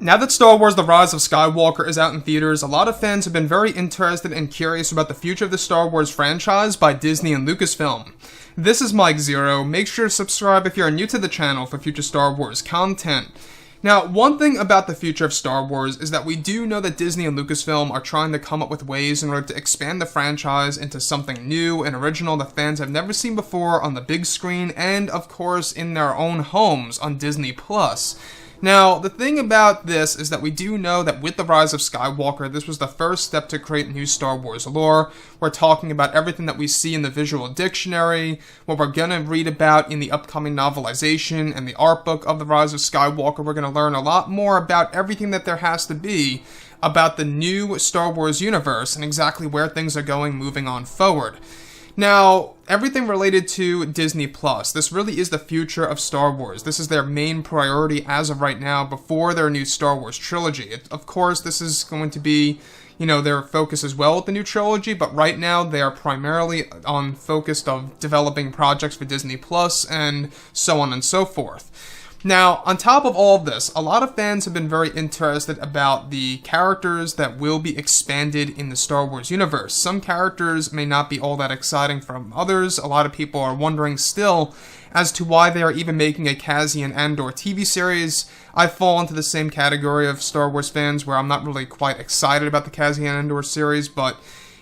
Now that Star Wars The Rise of Skywalker is out in theaters, a lot of fans have been very interested and curious about the future of the Star Wars franchise by Disney and Lucasfilm. This is Mike Zero. Make sure to subscribe if you are new to the channel for future Star Wars content. Now, one thing about the future of Star Wars is that we do know that Disney and Lucasfilm are trying to come up with ways in order to expand the franchise into something new and original that fans have never seen before on the big screen and, of course, in their own homes on Disney+. Now, the thing about this is that we do know that with The Rise of Skywalker, this was the first step to create new Star Wars lore. We're talking about everything that we see in the visual dictionary, what we're going to read about in the upcoming novelization and the art book of The Rise of Skywalker. We're going to learn a lot more about everything that there has to be about the new Star Wars universe and exactly where things are going moving on forward. Now, everything related to Disney+, this really is the future of Star Wars. This is their main priority as of right now before their new Star Wars trilogy. Of course, this is going to be, their focus as well with the new trilogy, but right now they are primarily focused on developing projects for Disney+, and so on and so forth. Now, on top of all of this, a lot of fans have been very interested about the characters that will be expanded in the Star Wars universe. Some characters may not be all that exciting from others. A lot of people are wondering still as to why they are even making a Cassian Andor TV series. I fall into the same category of Star Wars fans where I'm not really quite excited about the Cassian Andor series, but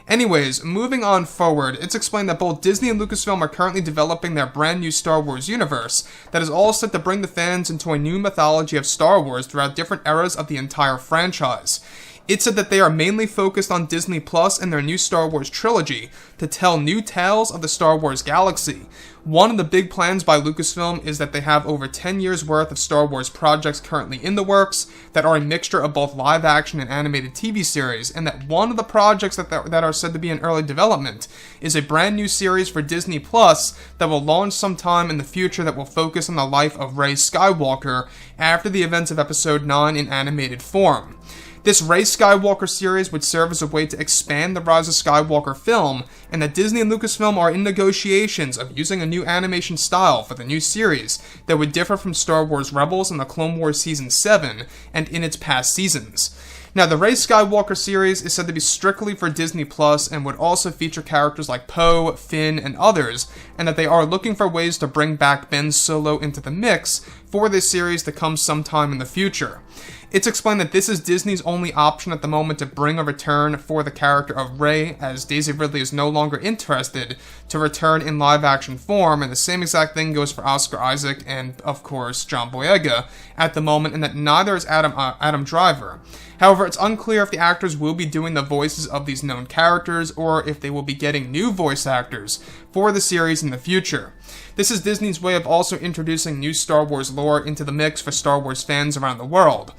anyways, moving on forward, it's explained that both Disney and Lucasfilm are currently developing their brand new Star Wars universe that is all set to bring the fans into a new mythology of Star Wars throughout different eras of the entire franchise. It said that they are mainly focused on Disney Plus and their new Star Wars trilogy to tell new tales of the Star Wars galaxy. One of the big plans by Lucasfilm is that they have over 10 years worth of Star Wars projects currently in the works that are a mixture of both live action and animated TV series, and that one of the projects that are said to be in early development is a brand new series for Disney Plus that will launch sometime in the future that will focus on the life of Rey Skywalker after the events of Episode 9 in animated form. This Rey Skywalker series would serve as a way to expand the Rise of Skywalker film, and that Disney and Lucasfilm are in negotiations of using a new animation style for the new series that would differ from Star Wars Rebels and the Clone Wars Season 7 and in its past seasons. Now, the Rey Skywalker series is said to be strictly for Disney Plus and would also feature characters like Poe, Finn, and others, and that they are looking for ways to bring back Ben Solo into the mix for this series to come sometime in the future. It's explained that this is Disney's only option at the moment to bring a return for the character of Rey, as Daisy Ridley is no longer interested to return in live-action form, and the same exact thing goes for Oscar Isaac and, of course, John Boyega at the moment, and that neither is Adam Driver. However, it's unclear if the actors will be doing the voices of these known characters, or if they will be getting new voice actors for the series in the future. This is Disney's way of also introducing new Star Wars lore into the mix for Star Wars fans around the world.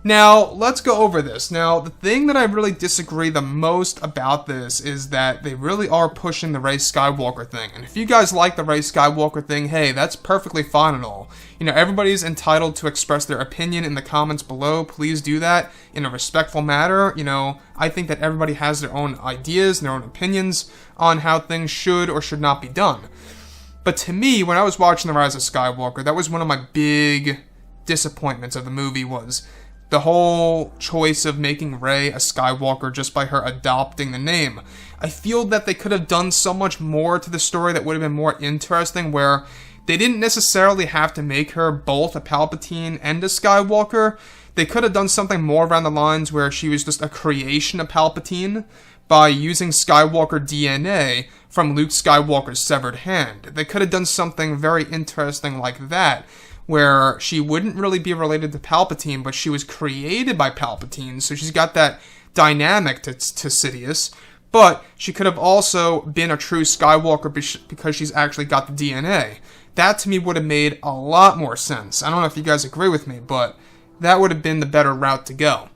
Now, let's go over this. Now, the thing that I really disagree the most about this is that they really are pushing the Rey Skywalker thing. And if you guys like the Rey Skywalker thing, hey, that's perfectly fine and all. Everybody's entitled to express their opinion in the comments below. Please do that in a respectful manner. I think that everybody has their own ideas, their own opinions on how things should or should not be done. But to me, when I was watching The Rise of Skywalker, that was one of my big disappointments of the movie was the whole choice of making Rey a Skywalker just by her adopting the name. I feel that they could have done so much more to the story that would have been more interesting, where they didn't necessarily have to make her both a Palpatine and a Skywalker. They could have done something more around the lines where she was just a creation of Palpatine by using Skywalker DNA from Luke Skywalker's severed hand. They could have done something very interesting like that, where she wouldn't really be related to Palpatine, but she was created by Palpatine, so she's got that dynamic to Sidious, but she could have also been a true Skywalker because she's actually got the DNA. That, to me, would have made a lot more sense. I don't know if you guys agree with me, but that would have been the better route to go.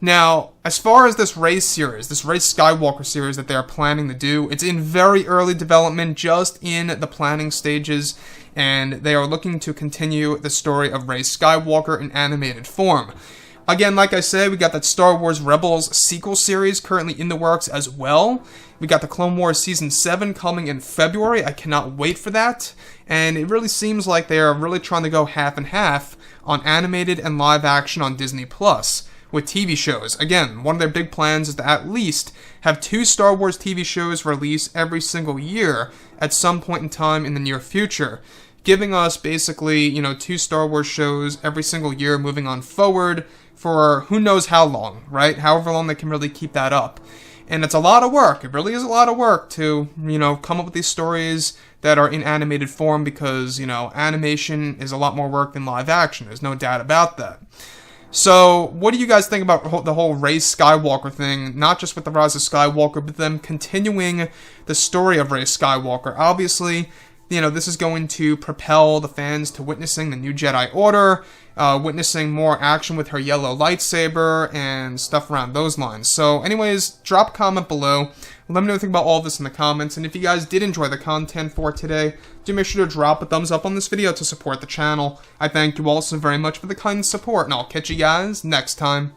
Now, as far as this Rey series, this Rey Skywalker series that they are planning to do, it's in very early development, just in the planning stages, and they are looking to continue the story of Rey Skywalker in animated form. Again, like I said, we got that Star Wars Rebels sequel series currently in the works as well, We got the Clone Wars Season 7 coming in February. I cannot wait for that. And it really seems like they are really trying to go half and half on animated and live action on Disney Plus with TV shows. Again, one of their big plans is to at least have 2 Star Wars TV shows release every single year at some point in time in the near future, giving us basically, 2 Star Wars shows every single year moving on forward for who knows how long, right? However long they can really keep that up. And it's a lot of work. It really is a lot of work to, come up with these stories that are in animated form because, animation is a lot more work than live action. There's no doubt about that. So, what do you guys think about the whole Rey Skywalker thing? Not just with the Rise of Skywalker, but them continuing the story of Rey Skywalker. Obviously, this is going to propel the fans to witnessing the new Jedi Order, witnessing more action with her yellow lightsaber, and stuff around those lines. So anyways, drop a comment below. Let me know what you think about all of this in the comments. And if you guys did enjoy the content for today, do make sure to drop a thumbs up on this video to support the channel. I thank you all so very much for the kind support, and I'll catch you guys next time.